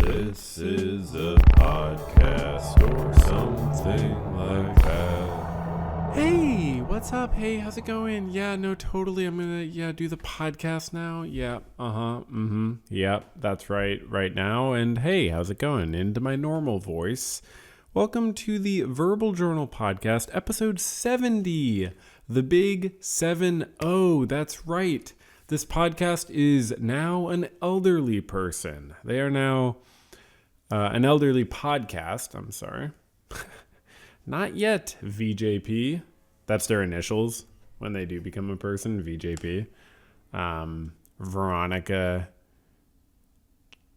This is a podcast or something like that. Hey, what's up? Hey, how's it going? Yeah, no, totally. I'm gonna, do the podcast now. Yeah, Yep, that's right now. And hey, how's it going? Into my normal voice. Welcome to the Verbal Journal Podcast, episode 70. The big 7-0. That's right. This podcast is now an elderly person. They are now an elderly podcast. I'm sorry. Not yet, VJP. That's their initials when they do become a person, VJP. Veronica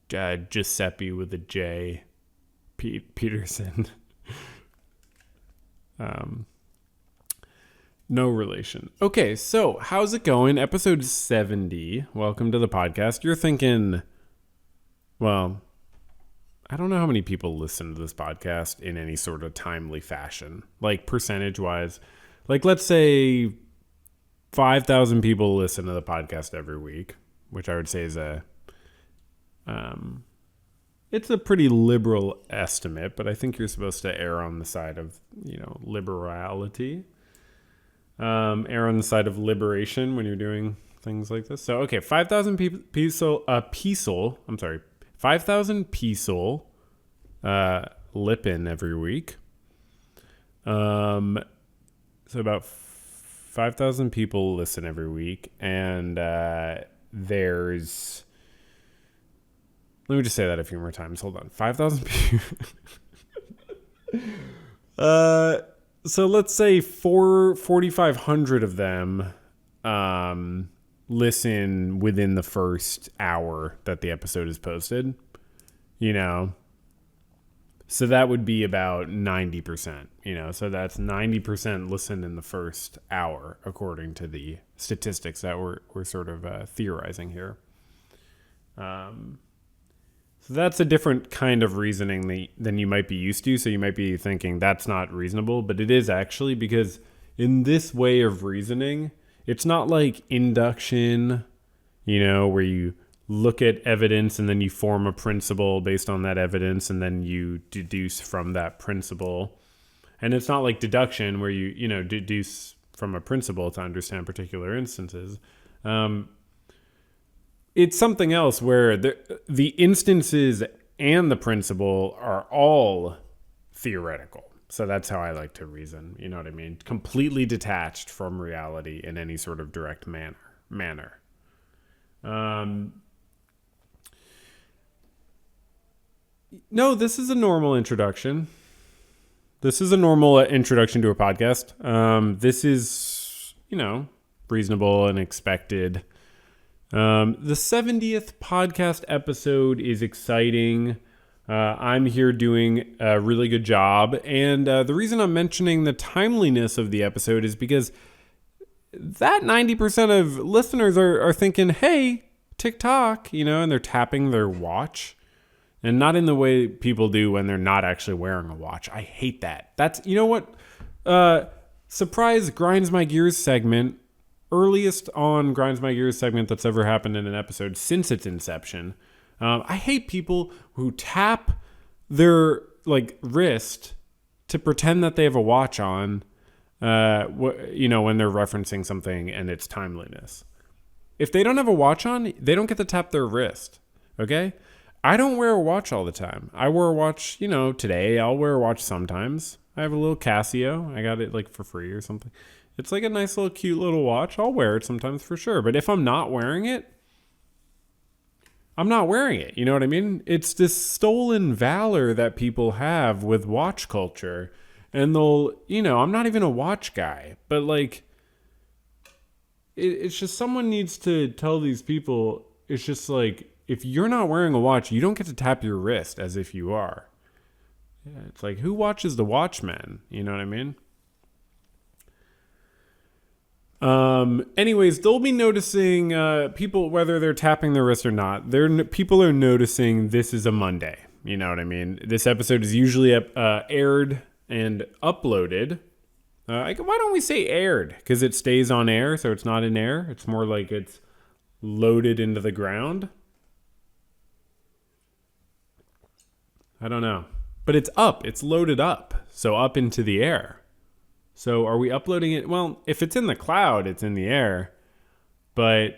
Giuseppe with a J. Peterson. No relation. Okay, so how's it going? Episode 70. Welcome to the podcast. You're thinking, well, I don't know how many people listen to this podcast in any sort of timely fashion. Like percentage-wise. Like let's say 5,000 people listen to the podcast every week, which I would say is it's a pretty liberal estimate, but I think you're supposed to err on the side of, liberality. Err on the side of liberation when you're doing things like this. So, okay, 5,000 people lippin every week. So about 5,000 people listen every week, and there's... Let me just say that a few more times. Hold on. 5,000 people... So let's say 4,500 of them listen within the first hour that the episode is posted, So that would be about 90%, So that's 90% listen in the first hour, according to the statistics that we're sort of theorizing here. So that's a different kind of reasoning than you might be used to. So you might be thinking that's not reasonable, but it is actually, because in this way of reasoning, it's not like induction, where you look at evidence and then you form a principle based on that evidence and then you deduce from that principle. And it's not like deduction where you, deduce from a principle to understand particular instances. It's something else where the instances and the principle are all theoretical. So that's how I like to reason. You know what I mean? Completely detached from reality in any sort of direct manner. No, this is a normal introduction. This is a normal introduction to a podcast. This is, reasonable and expected. The 70th podcast episode is exciting. I'm here doing a really good job. And the reason I'm mentioning the timeliness of the episode is because that 90% of listeners are thinking, hey, TikTok, and they're tapping their watch. And not in the way people do when they're not actually wearing a watch. I hate that. That's, what? Surprise Grinds My Gears segment. Earliest on Grinds My Gears segment that's ever happened in an episode since its inception. I hate people who tap their wrist to pretend that they have a watch on, when they're referencing something and its timeliness. If they don't have a watch on, they don't get to tap their wrist. Okay? I don't wear a watch all the time. I wear a watch, today. I'll wear a watch sometimes. I have a little Casio. I got it for free or something. It's a nice little cute little watch. I'll wear it sometimes for sure. But if I'm not wearing it, I'm not wearing it. You know what I mean? It's this stolen valor that people have with watch culture. And they'll, I'm not even a watch guy. But it's just someone needs to tell these people, it's just if you're not wearing a watch, you don't get to tap your wrist as if you are. Yeah, it's who watches the Watchmen? You know what I mean? Anyways, they'll be noticing people, whether they're tapping their wrist or not, people are noticing this is a Monday. You know what I mean? This episode is usually aired and uploaded. Why don't we say aired? Because it stays on air, so it's not in air. It's more like it's loaded into the ground. I don't know. But it's up. It's loaded up. So up into the air. So are we uploading it? Well, if it's in the cloud, it's in the air. And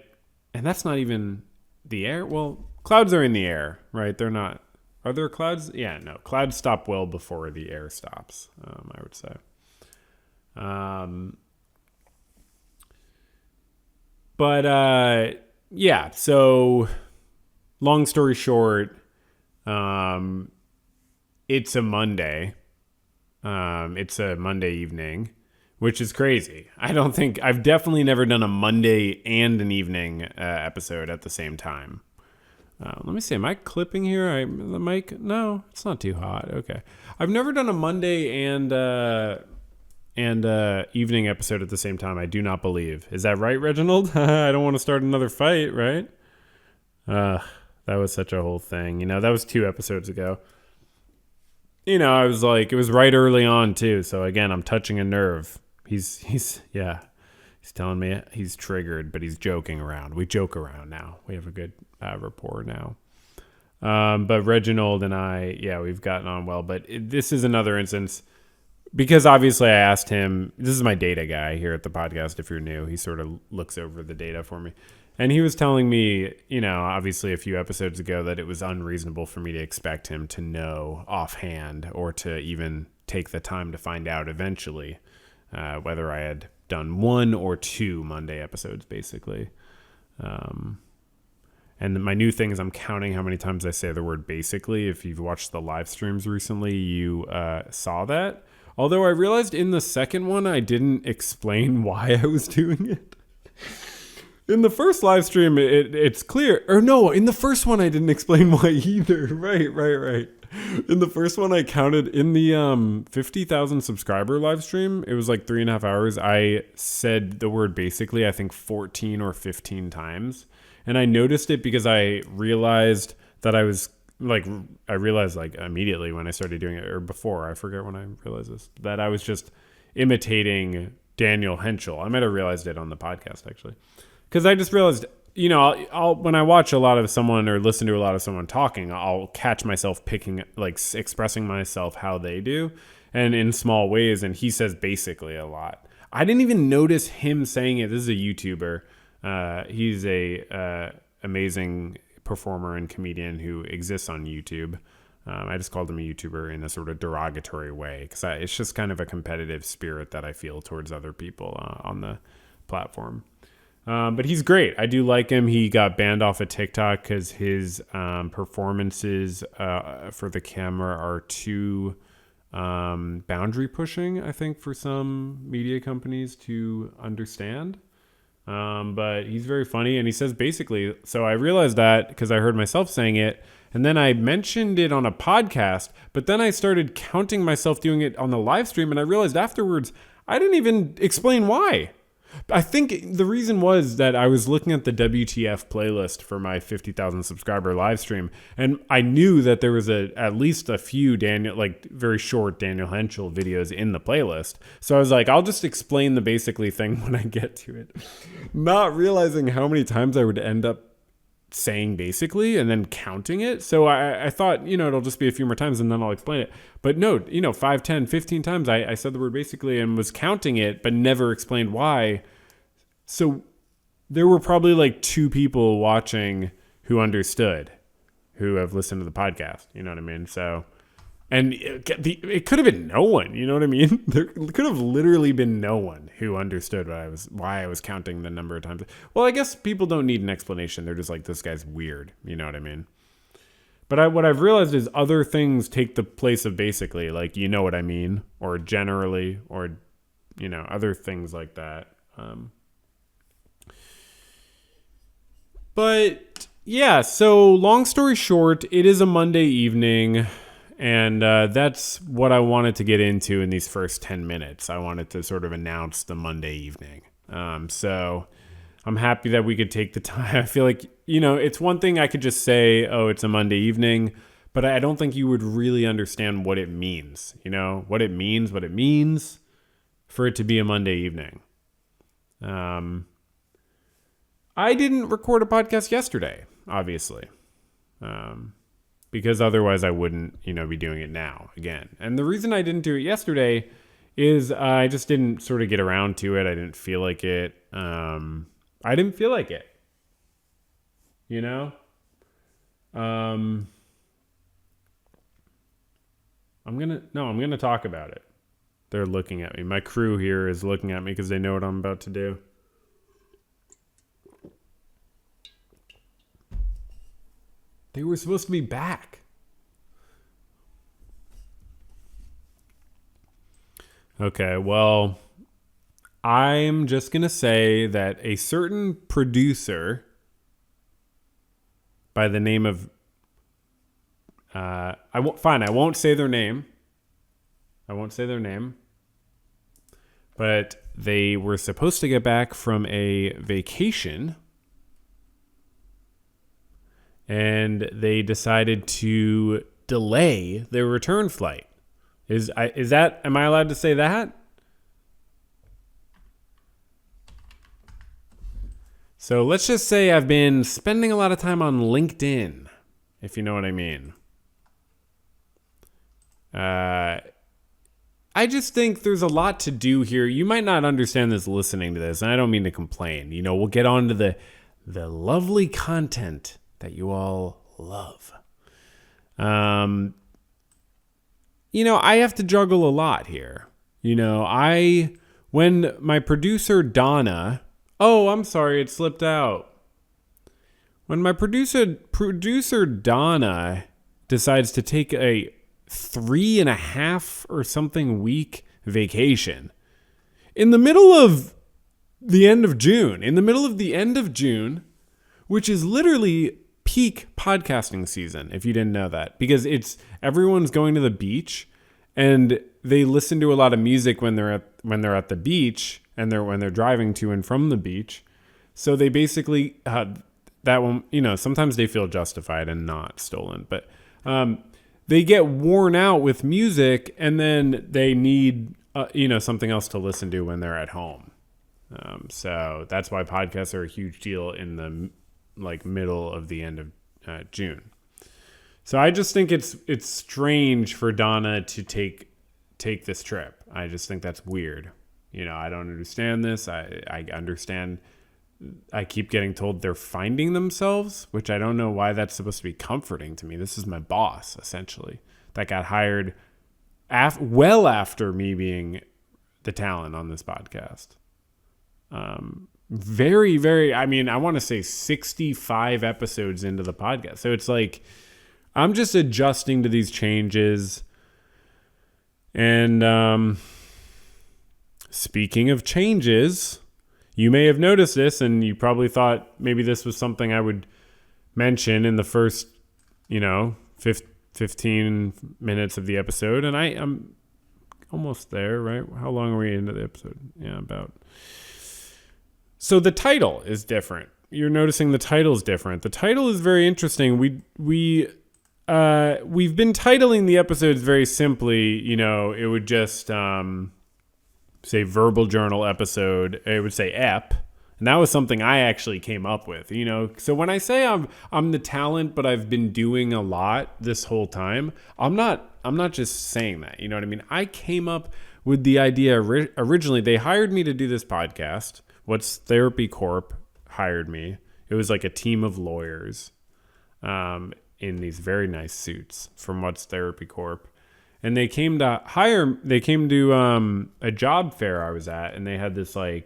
that's not even the air. Well, clouds are in the air, right? They're not. Are there clouds? Yeah, no. Clouds stop well before the air stops, I would say. Yeah, so long story short, it's a Monday. It's a Monday evening, which is crazy. I've definitely never done a Monday and an evening episode at the same time. Let me see. Am I clipping here? The mic? No, it's not too hot. Okay. I've never done a Monday and evening episode at the same time. I do not believe. Is that right, Reginald? I don't want to start another fight, right? That was such a whole thing. That was 2 episodes ago. I was like, it was right early on too. So again, I'm touching a nerve. He's telling me he's triggered, but he's joking around. We joke around now. We have a good rapport now. But Reginald and I, we've gotten on well. But this is another instance because obviously I asked him. This is my data guy here at the podcast. If you're new, he sort of looks over the data for me. And he was telling me, obviously a few episodes ago that it was unreasonable for me to expect him to know offhand or to even take the time to find out eventually whether I had done 1 or 2 Monday episodes, basically. And my new thing is I'm counting how many times I say the word basically. If you've watched the live streams recently, you saw that. Although I realized in the second one, I didn't explain why I was doing it. In the first live stream, it's clear. Or no, in the first one, I didn't explain why either. Right. In the first one, I counted in the 50,000 subscriber live stream. It was like 3.5 hours. I said the word basically, I think 14 or 15 times. And I noticed it because I realized that I realized immediately when I started doing it, or before, I forget when I realized this, that I was just imitating Daniel Henschel. I might have realized it on the podcast, actually. Because I just realized, I'll when I watch a lot of someone or listen to a lot of someone talking, I'll catch myself expressing myself how they do and in small ways. And he says basically a lot. I didn't even notice him saying it. This is a YouTuber. He's a amazing performer and comedian who exists on YouTube. I just called him a YouTuber in a sort of derogatory way because it's just kind of a competitive spirit that I feel towards other people on the platform. But he's great. I do like him. He got banned off of TikTok because his performances for the camera are too boundary pushing, I think, for some media companies to understand. But he's very funny, and he says basically, so I realized that because I heard myself saying it, and then I mentioned it on a podcast, but then I started counting myself doing it on the live stream, and I realized afterwards, I didn't even explain why. I think the reason was that I was looking at the WTF playlist for my 50,000 subscriber live stream, and I knew that there was at least a few very short Daniel Henschel videos in the playlist. So I was like, I'll just explain the basically thing when I get to it, not realizing how many times I would end up saying basically and then counting it. So I thought, it'll just be a few more times and then I'll explain it. But no, 5, 10, 15 times I said the word basically and was counting it, but never explained why. So there were probably 2 people watching who understood, who have listened to the podcast. You know what I mean? So, and it could have been no one. You know what I mean? There could have literally been no one who understood why I was counting the number of times. Well, I guess people don't need an explanation. They're just like, this guy's weird. You know what I mean? But what I've realized is other things take the place of basically, you know what I mean, or generally, or other things like that. But yeah, so long story short, it is a Monday evening, and that's what I wanted to get into in these first 10 minutes. I wanted to sort of announce the Monday evening. So I'm happy that we could take the time. I feel like, it's one thing I could just say, oh, it's a Monday evening, but I don't think you would really understand what it means, what it means for it to be a Monday evening. I didn't record a podcast yesterday, obviously. because otherwise I wouldn't, be doing it now again. And the reason I didn't do it yesterday is I just didn't sort of get around to it. I didn't feel like it. I didn't feel like it, I'm going to talk about it. They're looking at me. My crew here is looking at me because they know what I'm about to do. They were supposed to be back. Okay, well, I'm just going to say that a certain producer by the name of I won't say their name. But they were supposed to get back from a vacation, and they decided to delay their return flight. Am I allowed to say that? So let's just say I've been spending a lot of time on LinkedIn, if you know what I mean. I just think there's a lot to do here. You might not understand this listening to this, and I don't mean to complain. We'll get on to the lovely content that you all love. I have to juggle a lot here. When my producer Donna, I'm sorry, it slipped out. When my producer Donna decides to take a 3.5 or something week vacation in the middle of the end of June, which is literally peak podcasting season, if you didn't know that, because everyone's going to the beach and they listen to a lot of music when they're at the beach and when they're driving to and from the beach. So they basically that one, sometimes they feel justified and not stolen, but they get worn out with music, and then they need, something else to listen to when they're at home. So that's why podcasts are a huge deal in the middle of the end of June. So I just think it's strange for Donna to take this trip. I just think that's weird. I don't understand this. I understand. I keep getting told they're finding themselves, which I don't know why that's supposed to be comforting to me. This is my boss, essentially, that got hired well after me being the talent on this podcast. Very, very, I want to say 65 episodes into the podcast. So it's like, I'm just adjusting to these changes. And speaking of changes, you may have noticed this, and you probably thought maybe this was something I would mention in the first, 15 minutes of the episode. And I'm almost there, right? How long are we into the episode? Yeah, about. So the title is different. You're noticing the title is different. The title is very interesting. We've been titling the episodes very simply. It would just say verbal journal episode. It would say EP, and that was something I actually came up with. So when I say I'm the talent, but I've been doing a lot this whole time, I'm not just saying that. You know what I mean? I came up with the idea originally. They hired me to do this podcast. What's Therapy Corp hired me. It was like a team of lawyers in these very nice suits from What's Therapy Corp. And they came to a job fair I was at, and they had this they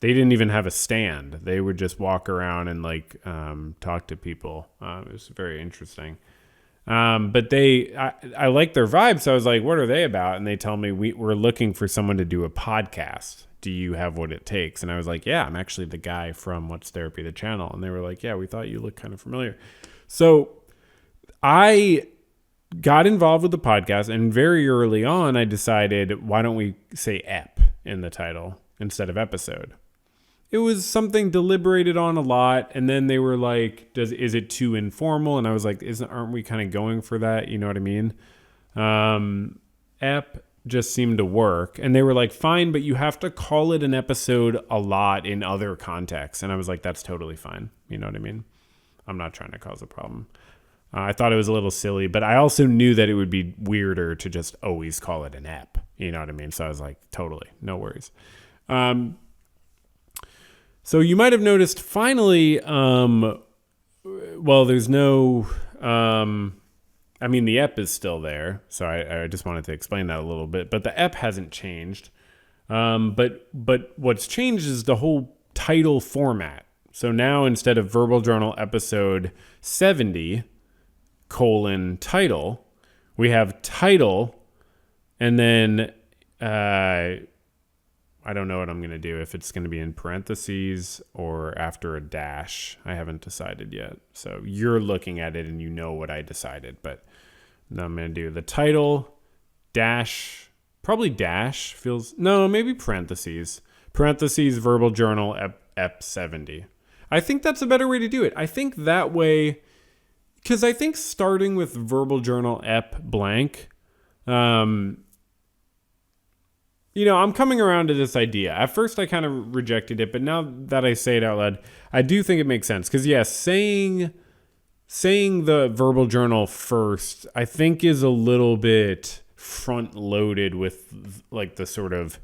didn't even have a stand. They would just walk around and talk to people. It was very interesting. But I liked their vibe, so I was like, what are they about? And they tell me, we're looking for someone to do a podcast. Do you have what it takes? And I was like, yeah, I'm actually the guy from What's Therapy, the channel. And they were like, yeah, we thought you looked kind of familiar. So I got involved with the podcast, and very early on, I decided, why don't we say EP in the title instead of episode? It was something deliberated on a lot, and then they were like, is it too informal? And I was like, aren't we kind of going for that? You know what I mean? EP just seemed to work, and they were like, fine, but you have to call it an episode a lot in other contexts. And I was like, that's totally fine. You know what I mean? I'm not trying to cause a problem. I thought it was a little silly, but I also knew that it would be weirder to just always call it an ep. You know what I mean? So I was like, totally, no worries. So you might have noticed finally, there's no, the ep is still there. So I just wanted to explain that a little bit, but the ep hasn't changed. But what's changed is the whole title format. So now instead of Verbal Journal episode 70, title, we have title, and then I don't know what I'm going to do, if it's going to be in parentheses or after a dash. I haven't decided yet. So you're looking at it and you know what I decided, but now I'm going to do the title, dash, probably dash feels, no, maybe parentheses, Verbal Journal ep 70. I think that's a better way to do it. I think that way, because I think starting with Verbal Journal ep blank, I'm coming around to this idea. At first, I kind of rejected it, but now that I say it out loud, I do think it makes sense. Because, saying the Verbal Journal first, I think is a little bit front-loaded with, like, the sort of,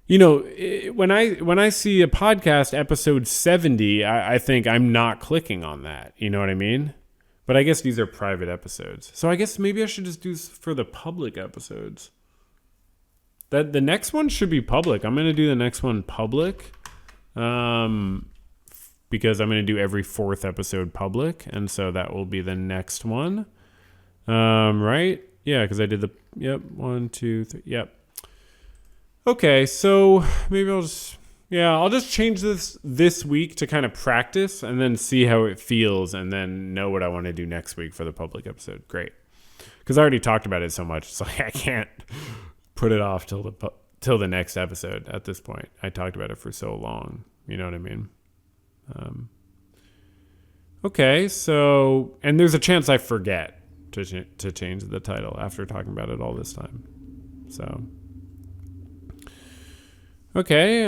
when I see a podcast episode 70, I think I'm not clicking on that. You know what I mean? But I guess these are private episodes. So I guess maybe I should just do for the public episodes. That the next one should be public. I'm going to do the next one public, because I'm going to do every fourth episode public, and so that will be the next one. Right? Yeah, because I did 1, 2, 3. Yep. Okay, so maybe I'll just change this week to kind of practice and then see how it feels, and then know what I want to do next week for the public episode. Great, because I already talked about it so much. It's like I can't put it off till the next episode at this point. I talked about it for so long. You know what I mean? Okay, so, and there's a chance I forget to change the title after talking about it all this time. So, okay,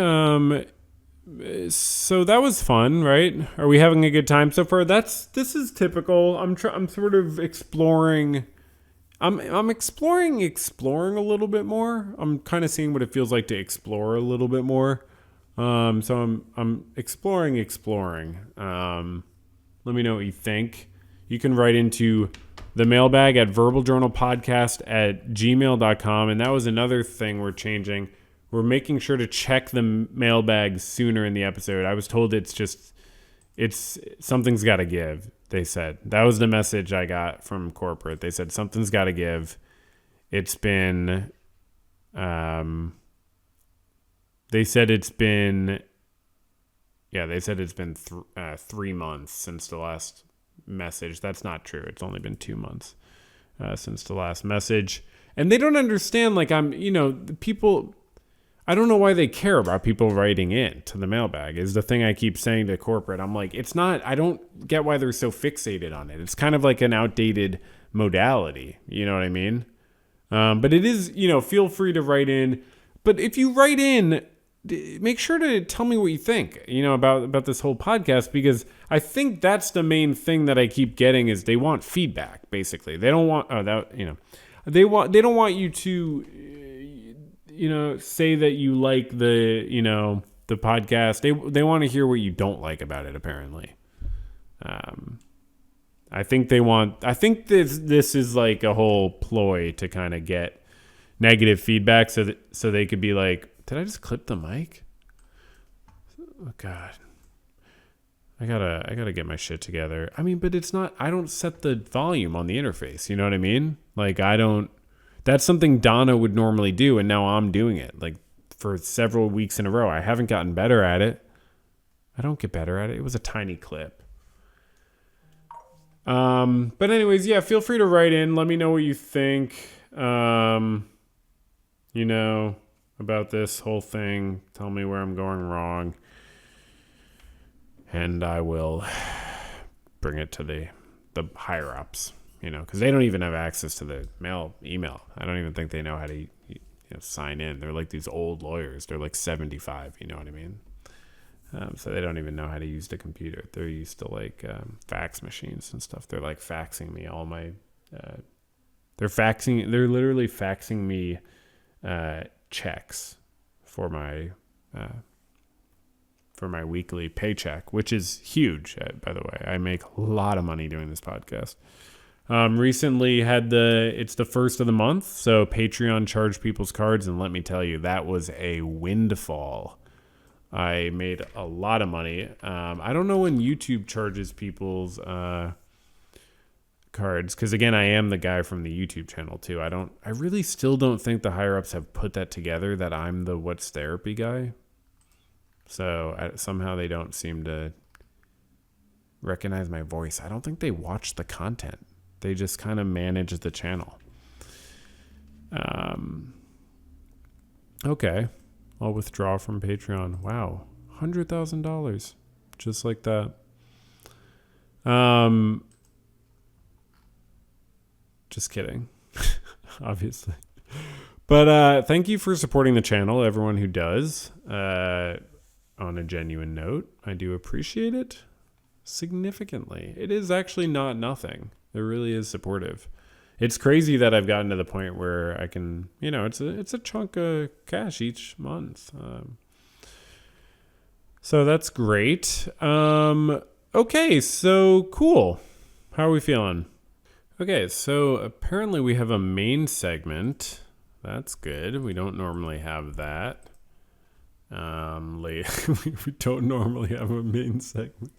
so that was fun, right? Are we having a good time so far? This is typical. I'm sort of exploring. I'm exploring a little bit more. I'm kind of seeing what it feels like to explore a little bit more. So I'm exploring. Let me know what you think. You can write into the mailbag at verbaljournalpodcast@gmail.com. And that was another thing we're changing. We're making sure to check the mailbag sooner in the episode. I was told it's something's got to give. They said that was the message I got from corporate. They said something's got to give. It's been, they said it's been 3 months since the last message. That's not true. It's only been 2 months since the last message. And they don't understand, like, people, I don't know why they care about people writing in to the mailbag is the thing I keep saying to corporate. I'm like, it's not, I don't get why they're so fixated on it. It's kind of like an outdated modality. You know what I mean? But it is, feel free to write in. But if you write in, make sure to tell me what you think, about this whole podcast, because I think that's the main thing that I keep getting is they want feedback, basically. They don't want, they don't want you to, say that you like the podcast. They want to hear what you don't like about it, apparently. I think this is like a whole ploy to kind of get negative feedback so they could be like, did I just clip the mic? Oh God. I gotta get my shit together. I mean, but it's not, I don't set the volume on the interface. You know what I mean? Like that's something Donna would normally do, and now I'm doing it, like, for several weeks in a row. I haven't gotten better at it. I don't get better at it. It was a tiny clip. But anyways, yeah, feel free to write in. Let me know what you think, about this whole thing. Tell me where I'm going wrong, and I will bring it to the higher ups. Because they don't even have access to the email. I don't even think they know how to sign in. They're like these old lawyers. They're like 75. You know what I mean? So they don't even know how to use the computer. They're used to like fax machines and stuff. They're like faxing me all my. They're literally faxing me checks for my weekly paycheck, which is huge. By the way, I make a lot of money doing this podcast. Recently it's the first of the month, so Patreon charged people's cards, and let me tell you, that was a windfall. I made a lot of money. I don't know when YouTube charges people's cards, because again, I am the guy from the YouTube channel too. I really still don't think the higher ups have put that together, that I'm the What's Therapy guy. So somehow they don't seem to recognize my voice. I don't think they watch the content. They just kind of manage the channel. Okay. I'll withdraw from Patreon. Wow. $100,000. Just like that. Just kidding. Obviously. But thank you for supporting the channel, everyone who does. On a genuine note, I do appreciate it significantly. It is actually not nothing. It really is supportive. It's crazy that I've gotten to the point where I can, it's a chunk of cash each month. So that's great. Okay, so cool. How are we feeling? Okay, so apparently we have a main segment. That's good. We don't normally have that. We don't normally have a main segment.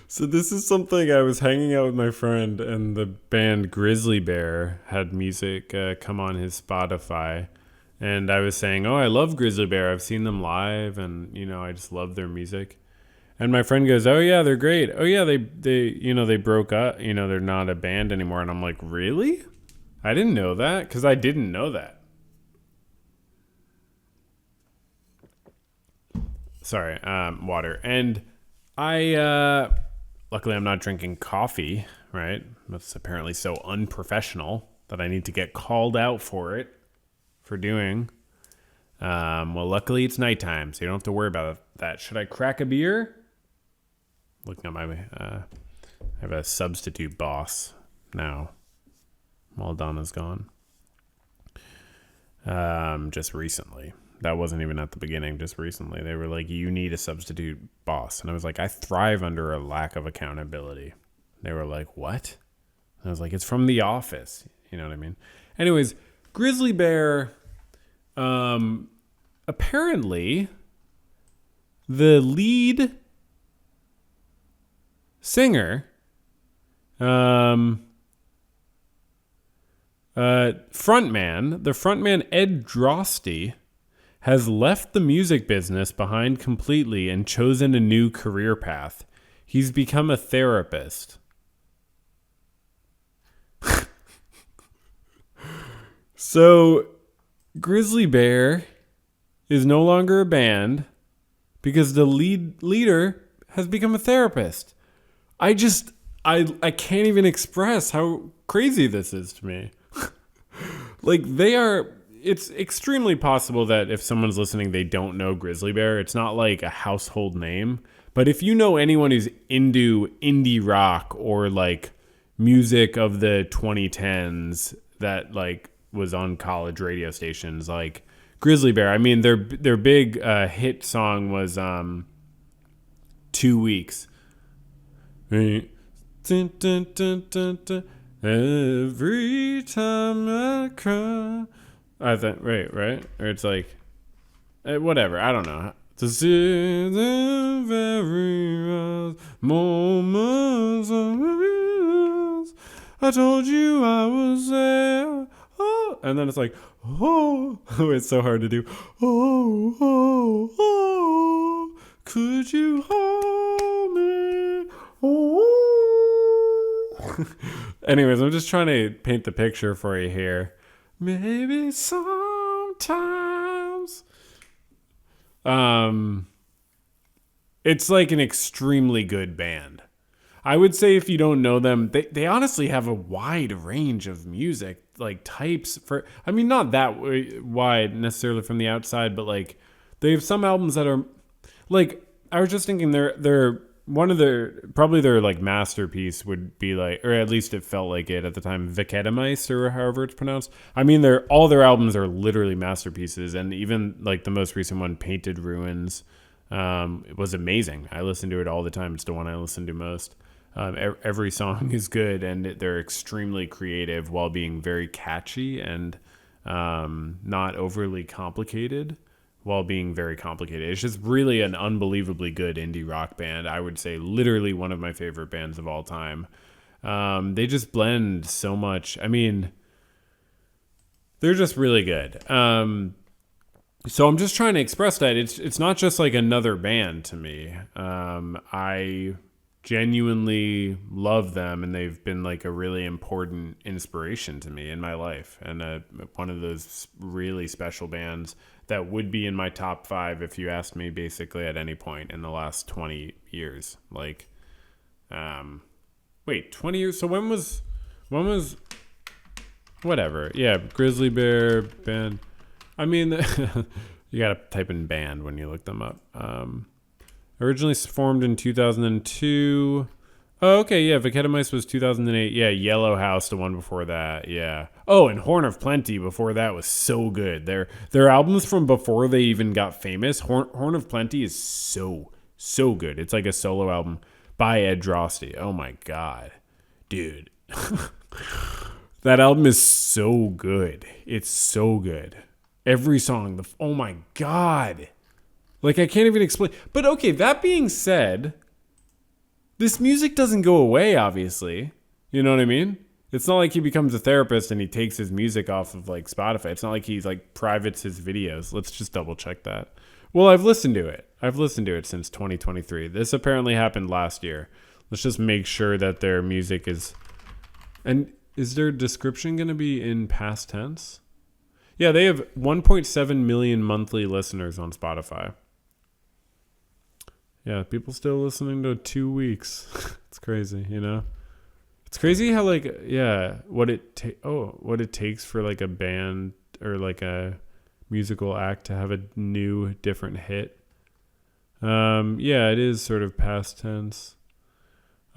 So this is something. I was hanging out with my friend, and the band Grizzly Bear had music come on his Spotify, and I was saying, I love Grizzly Bear. I've seen them live, and I just love their music. And my friend goes, oh yeah, they're great. Oh yeah, they broke up. They're not a band anymore. And I'm like, really? I didn't know that, because I didn't know that. Sorry, water. And luckily I'm not drinking coffee, right? That's apparently so unprofessional that I need to get called out for doing. Well, luckily it's nighttime, so you don't have to worry about that. Should I crack a beer? Looking at I have a substitute boss now while Donna's gone. Just recently. That wasn't even at the beginning, just recently. They were like, you need a substitute boss. And I was like, I thrive under a lack of accountability. They were like, what? And I was like, it's from The Office. You know what I mean? Anyways, Grizzly Bear, apparently the lead singer, frontman Ed Drosty, has left the music business behind completely and chosen a new career path. He's become a therapist. So, Grizzly Bear is no longer a band because the leader has become a therapist. I can't even express how crazy this is to me. Like, it's extremely possible that if someone's listening, they don't know Grizzly Bear. It's not like a household name. But if you know anyone who's into indie rock or like music of the 2010s that like was on college radio stations, like Grizzly Bear, I mean, their big hit song was 2 Weeks. Every time I cry. I think, right? Or it's like, whatever, I don't know. To see the very moments of yours, I told you I was there. Oh, and then it's like, oh, it's so hard to do. Oh, could you hold me? Oh. Anyways, I'm just trying to paint the picture for you here. Maybe sometimes. It's like an extremely good band. I would say if you don't know them, they honestly have a wide range of music, like types not that wide necessarily from the outside, but like they have some albums that are, Like, I was just thinking they're one of their, probably their like masterpiece would be like, or at least it felt like it at the time, Vegetamice, or however it's pronounced. I mean, all their albums are literally masterpieces, and even like the most recent one, Painted Ruins, it was amazing. I listen to it all the time. It's the one I listen to most. Every song is good, and they're extremely creative while being very catchy and not overly complicated. While being very complicated. It's just really an unbelievably good indie rock band. I would say literally one of my favorite bands of all time. They just blend so much. I mean, they're just really good. So I'm just trying to express that it's not just like another band to me. I genuinely love them, and they've been like a really important inspiration to me in my life, and one of those really special bands that would be in my top 5 if you asked me basically at any point in the last 20 years. Like, wait, 20 years? So when was, whatever. Yeah, Grizzly Bear band. I mean, you gotta type in band when you look them up. Originally formed in 2002. Oh, okay, yeah, Vegetamice was 2008. Yeah, Yellow House, the one before that. Yeah. Oh, and Horn of Plenty before that was so good. Their albums from before they even got famous, Horn of Plenty is so good. It's like a solo album by Ed Drosty. Oh my god. Dude. That album is so good. It's so good. Every song, oh my god. Like, I can't even explain. But okay, that being said, this music doesn't go away, obviously. You know what I mean? It's not like he becomes a therapist and he takes his music off of like Spotify. It's not like he's like privates his videos. Let's just double check that. Well, I've listened to it. I've listened to it since 2023. This apparently happened last year. Let's just make sure that their music is... And is their description going to be in past tense? Yeah, they have 1.7 million monthly listeners on Spotify. Yeah, people still listening to 2 weeks. It's crazy, you know? It's crazy how, like, yeah, what it takes for, like, a band or, like, a musical act to have a new, different hit. Yeah, it is sort of past tense.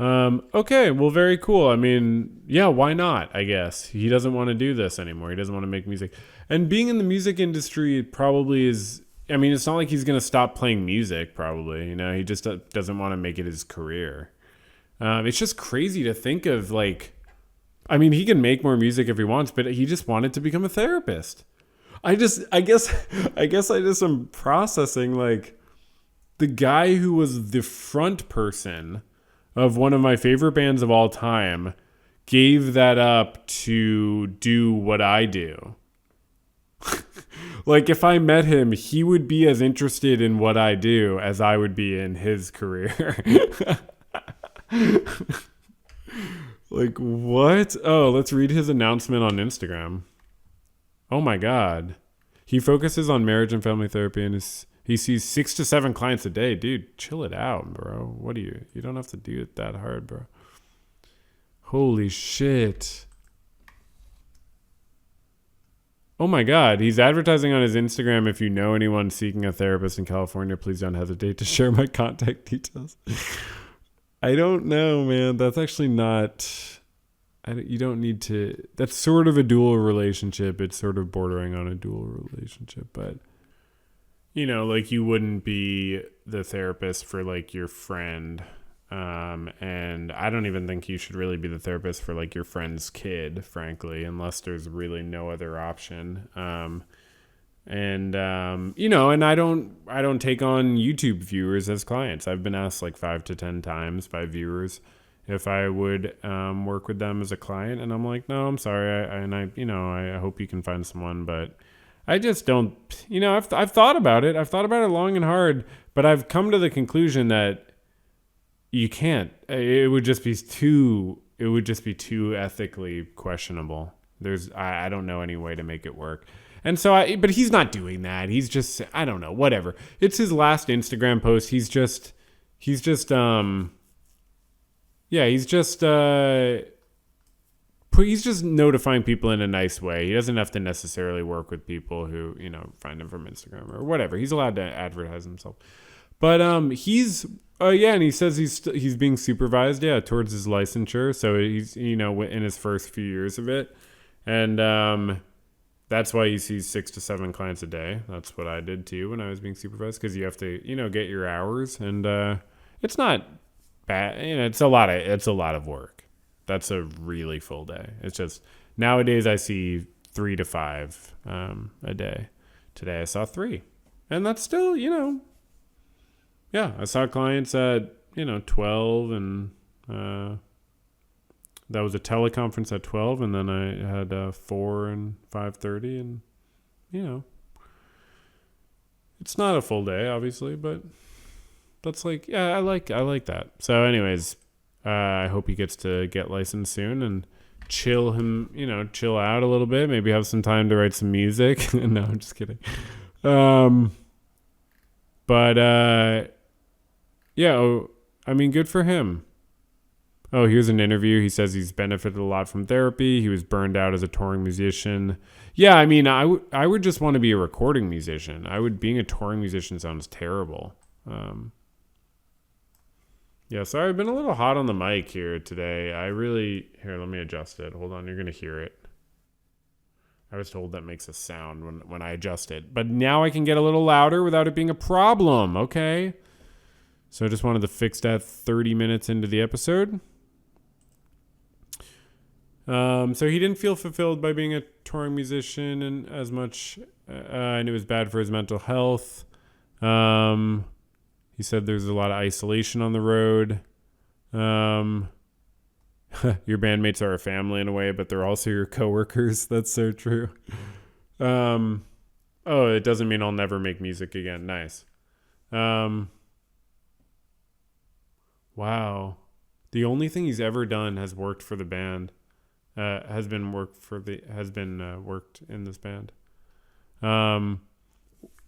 Okay, well, very cool. I mean, yeah, why not, I guess? He doesn't want to do this anymore. He doesn't want to make music. And being in the music industry probably is... I mean, it's not like he's going to stop playing music, probably. You know, he just doesn't want to make it his career. It's just crazy to think of, like... I mean, he can make more music if he wants, but he just wanted to become a therapist. I guess I just am processing, like, the guy who was the front person of one of my favorite bands of all time gave that up to do what I do. Like, if I met him, he would be as interested in what I do as I would be in his career. Like, what? Oh, let's read his announcement on Instagram. Oh my God. He focuses on marriage and family therapy, and he sees 6 to 7 clients a day. Dude, chill it out, bro. What do you don't have to do it that hard, bro. Holy shit. Oh my God, he's advertising on his Instagram. If you know anyone seeking a therapist in California, please don't hesitate to share my contact details. I don't know, man. That's actually not... you don't need to... That's sort of a dual relationship. It's sort of bordering on a dual relationship. But, you know, like, you wouldn't be the therapist for, like, your friend. And I don't even think you should really be the therapist for, like, your friend's kid, frankly, unless there's really no other option. You know, and I don't take on YouTube viewers as clients. I've been asked like 5 to 10 times by viewers if I would work with them as a client, and I'm like, no, I'm sorry. I hope you can find someone, but I just don't. You know, I've thought about it. I've thought about it long and hard, but I've come to the conclusion that you can't. It would just be too ethically questionable. I don't know any way to make it work. And so but he's not doing that. He's just, I don't know, whatever. It's his last Instagram post. He's just notifying people in a nice way. He doesn't have to necessarily work with people who, you know, find him from Instagram or whatever. He's allowed to advertise himself. But he's and he says he's being supervised towards his licensure, so he's in his first few years of it, and that's why he sees 6 to 7 clients a day. That's what I did too when I was being supervised, because you have to get your hours, and it's not bad. It's a lot of work. That's a really full day. It's just nowadays I see 3 to 5 a day. Today I saw 3, and that's still I saw clients at 12, and that was a teleconference at 12, and then I had 4 and 5:30, and it's not a full day obviously, but that's I like that. So anyways, I hope he gets to get licensed soon and chill out a little bit, maybe have some time to write some music. No, I'm just kidding. Good for him. Oh, here's an interview. He says he's benefited a lot from therapy. He was burned out as a touring musician. Yeah, I would just want to be a recording musician. Being a touring musician sounds terrible. Sorry, I've been a little hot on the mic here today. Here, let me adjust it. Hold on, you're going to hear it. I was told that makes a sound when I adjust it. But now I can get a little louder without it being a problem, okay? So I just wanted to fix that 30 minutes into the episode. So he didn't feel fulfilled by being a touring musician and as much, and it was bad for his mental health. He said there's a lot of isolation on the road. Your bandmates are a family in a way, but they're also your coworkers. That's so true. It doesn't mean I'll never make music again. Nice. Wow. The only thing he's ever done has worked for the band. Has been worked in this band.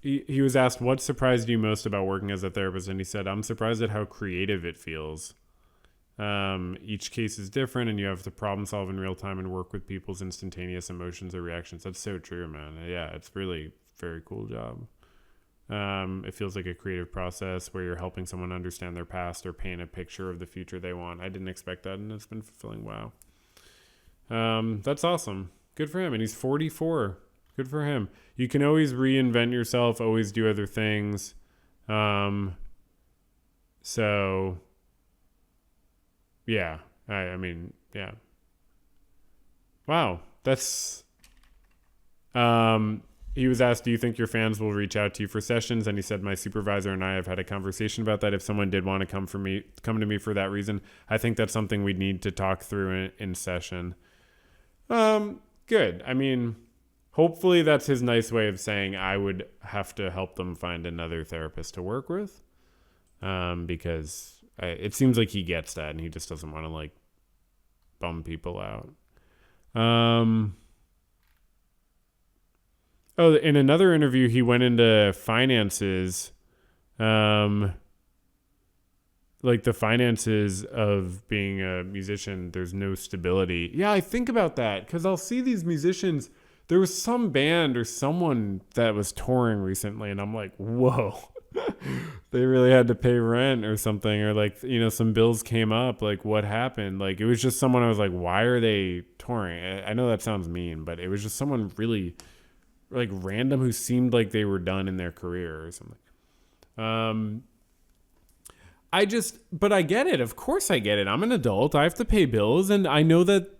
He was asked, what surprised you most about working as a therapist? And he said, I'm surprised at how creative it feels. Each case is different, and you have to problem solve in real time and work with people's instantaneous emotions or reactions. That's so true, man. Yeah, it's really very cool job. It feels like a creative process where you're helping someone understand their past or paint a picture of the future they want. I didn't expect that, and it's been fulfilling. Wow. That's awesome. Good for him. And he's 44. Good for him. You can always reinvent yourself, always do other things. So yeah, yeah. Wow. That's, he was asked, do you think your fans will reach out to you for sessions? And he said, my supervisor and I have had a conversation about that. If someone did want to come to me for that reason, I think that's something we'd need to talk through in session. Good. Hopefully that's his nice way of saying I would have to help them find another therapist to work with. Because it seems like he gets that and he just doesn't want to bum people out. In another interview, he went into finances, the finances of being a musician. There's no stability. Yeah, I think about that because I'll see these musicians. There was some band or someone that was touring recently, and I'm like, whoa, they really had to pay rent or something, or some bills came up. What happened? It was just someone I was like, why are they touring? I know that sounds mean, but it was just someone really random who seemed like they were done in their career or something. But I get it. Of course I get it. I'm an adult. I have to pay bills, and I know that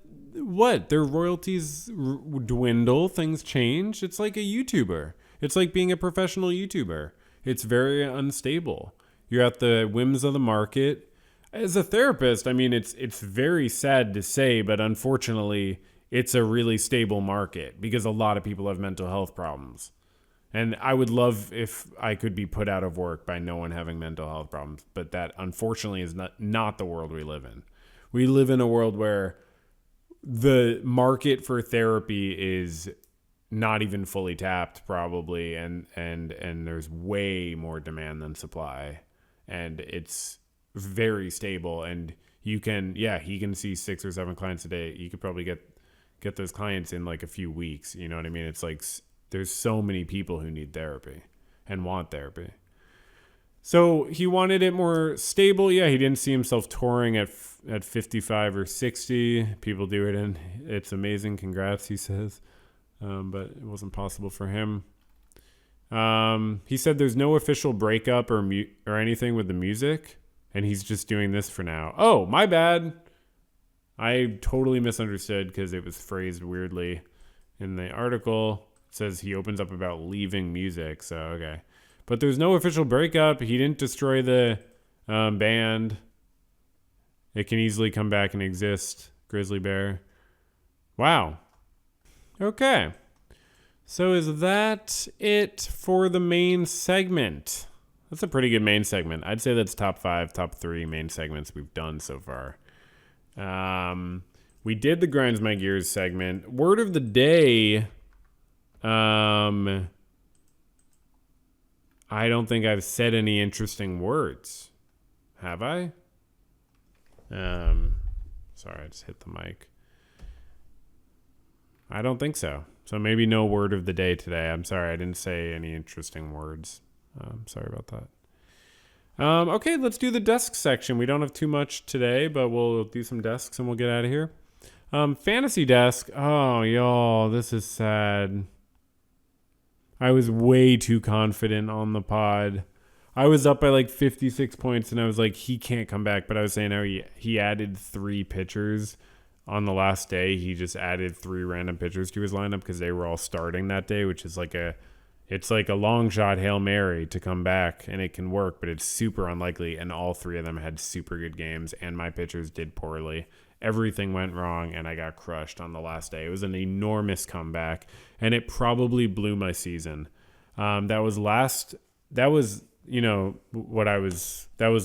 their royalties dwindle, things change. It's like a YouTuber. It's like being a professional YouTuber. It's very unstable. You're at the whims of the market. As a therapist, it's very sad to say, but unfortunately, it's a really stable market because a lot of people have mental health problems. And I would love if I could be put out of work by no one having mental health problems, but that unfortunately is not the world we live in. We live in a world where the market for therapy is not even fully tapped probably, and there's way more demand than supply, and it's very stable, and he can see 6 or 7 clients a day. You could probably get those clients in a few weeks. You know what I mean? It's there's so many people who need therapy and want therapy. So he wanted it more stable. Yeah, he didn't see himself touring at 55 or 60. People do it, and it's amazing. Congrats, he says. But it wasn't possible for him. He said there's no official breakup or anything with the music, and he's just doing this for now. Oh, my bad. I totally misunderstood because it was phrased weirdly in the article. It says he opens up about leaving music, so okay. But there's no official breakup. He didn't destroy the band. It can easily come back and exist. Grizzly Bear. Wow. Okay. So is that it for the main segment? That's a pretty good main segment. I'd say that's top 5, top 3 main segments we've done so far. We did the Grinds My Gears segment. Word of the day. I don't think I've said any interesting words. Have I? Sorry, I just hit the mic. I don't think so. So maybe no word of the day today. I'm sorry, I didn't say any interesting words. Sorry about that. Okay, let's do the desk section. We don't have too much today, but we'll do some desks and we'll get out of here. Fantasy desk. Oh, y'all, this is sad. I was way too confident on the pod. I was up by like 56 points and I was like, he can't come back. But I was saying how he added 3 pitchers on the last day. He just added 3 random pitchers to his lineup because they were all starting that day, which is it's like a long shot Hail Mary to come back, and it can work, but it's super unlikely. And all 3 of them had super good games, and my pitchers did poorly. Everything went wrong, and I got crushed on the last day. It was an enormous comeback, and it probably blew my season. That was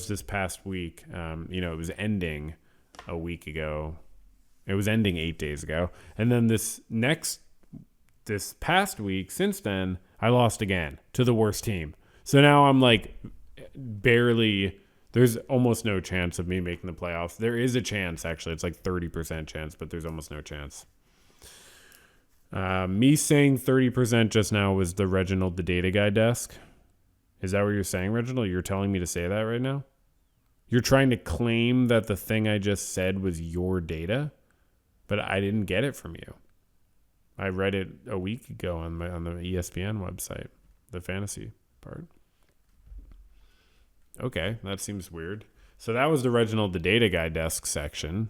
this past week. It was ending a week ago. It was ending 8 days ago. And then this past week, since then, I lost again to the worst team. So now I'm like there's almost no chance of me making the playoffs. There is a chance, actually. It's like 30% chance, but there's almost no chance. Me saying 30% just now was the Reginald the Data Guy desk. Is that what you're saying, Reginald? You're telling me to say that right now? You're trying to claim that the thing I just said was your data, but I didn't get it from you. I read it a week ago on the ESPN website, the fantasy part. Okay, that seems weird. So that was the Reginald the Data Guy desk section.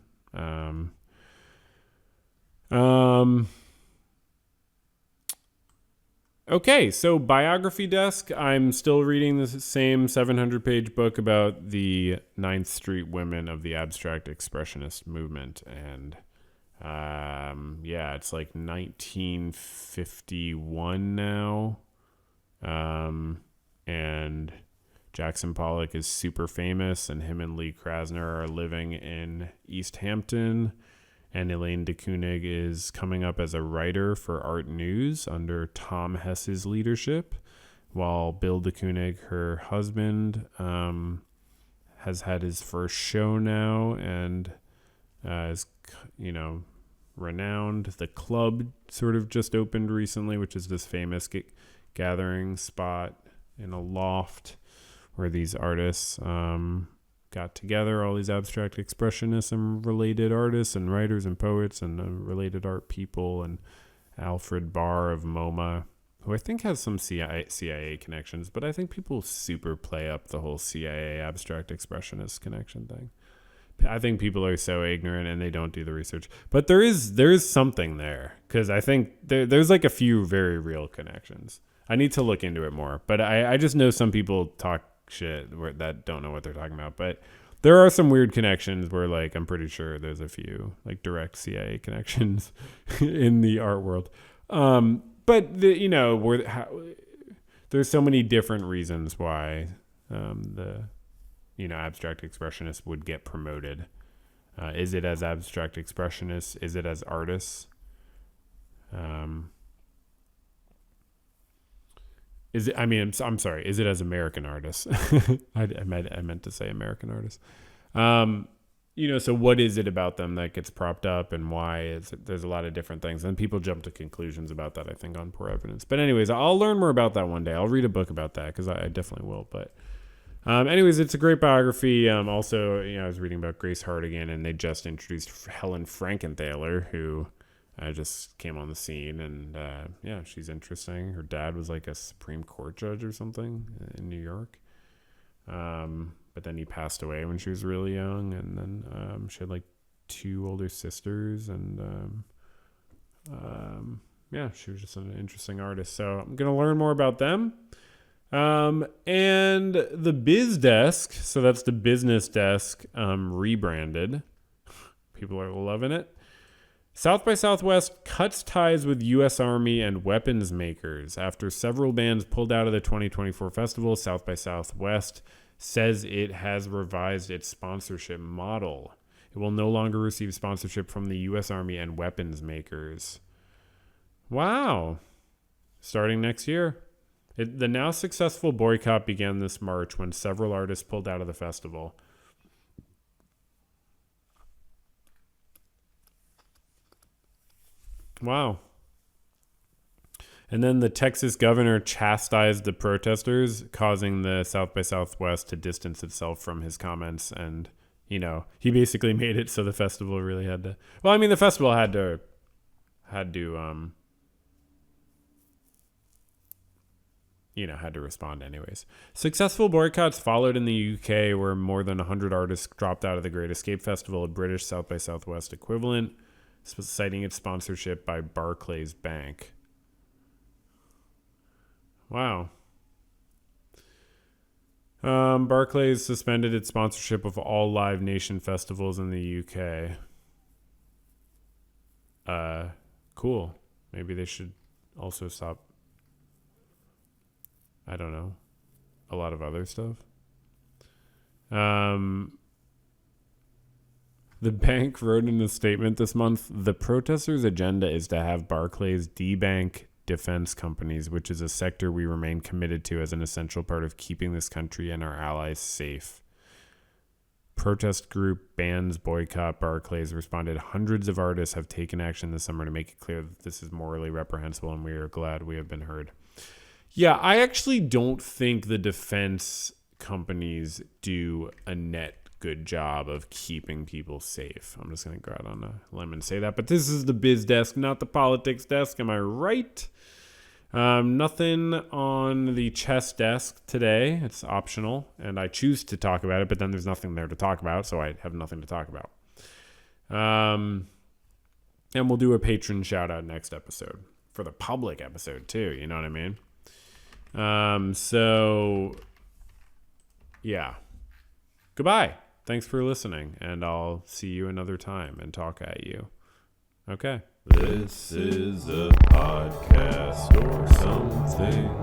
Okay, so biography desk. I'm still reading the same 700-page book about the 9th Street women of the abstract expressionist movement. And it's like 1951 now. And Jackson Pollock is super famous, and him and Lee Krasner are living in East Hampton. And Elaine de Kooning is coming up as a writer for Art News under Tom Hess's leadership, while Bill de Kooning, her husband, has had his first show now and is, renowned. The club sort of just opened recently, which is this famous gathering spot in a loft where these artists got together, all these abstract expressionists and related artists and writers and poets and related art people, and Alfred Barr of MoMA, who I think has some CIA connections, but I think people super play up the whole CIA abstract expressionist connection thing. I think people are so ignorant and they don't do the research. But there is something there, because I think there's like a few very real connections. I need to look into it more, but I just know some people talk shit that don't know what they're talking about. But there are some weird connections where, like, I'm pretty sure there's a few like direct CIA connections in the art world. But there's so many different reasons why the abstract expressionists would get promoted. Is it as abstract expressionists? Is it as artists? I'm sorry. Is it as American artists? I meant to say American artists. So what is it about them that gets propped up, and why? There's a lot of different things, and people jump to conclusions about that, I think, on poor evidence. But anyways, I'll learn more about that one day. I'll read a book about that, because I definitely will. But Anyways, it's a great biography. Also, I was reading about Grace Hardigan, and they just introduced Helen Frankenthaler, who just came on the scene, and she's interesting. Her dad was like a Supreme Court judge or something in New York, but then he passed away when she was really young, and then she had like 2 older sisters, and she was just an interesting artist. So I'm gonna learn more about them. And the Biz Desk, so that's the business desk, rebranded. People are loving it. South by Southwest cuts ties with U.S. Army and weapons makers. After several bands pulled out of the 2024 festival, South by Southwest says it has revised its sponsorship model. It will no longer receive sponsorship from the U.S. Army and weapons makers. Wow. Starting next year. The now successful boycott began this March when several artists pulled out of the festival. Wow. And then the Texas governor chastised the protesters, causing the South by Southwest to distance itself from his comments. And, he basically made it so the festival really had to... Well, I mean, the festival had to respond anyways. Successful boycotts followed in the UK, where more than 100 artists dropped out of the Great Escape Festival, a British South by Southwest equivalent, citing its sponsorship by Barclays Bank. Wow. Barclays suspended its sponsorship of all Live Nation festivals in the UK. Cool. Maybe they should also stop, I don't know, a lot of other stuff. The bank wrote in a statement this month, the protesters' agenda is to have Barclays debank defense companies, which is a sector we remain committed to as an essential part of keeping this country and our allies safe. Protest group bans boycott Barclays responded, hundreds of artists have taken action this summer to make it clear that this is morally reprehensible, and we are glad we have been heard. Yeah, I actually don't think the defense companies do a net good job of keeping people safe. I'm just going to go out on a limb and say that. But this is the biz desk, not the politics desk. Am I right? Nothing on the chess desk today. It's optional, and I choose to talk about it, but then there's nothing there to talk about, so I have nothing to talk about. And we'll do a patron shout-out next episode. For the public episode, too. You know what I mean? So, yeah. Goodbye. Thanks for listening, and I'll see you another time and talk at you. Okay. This is a podcast or something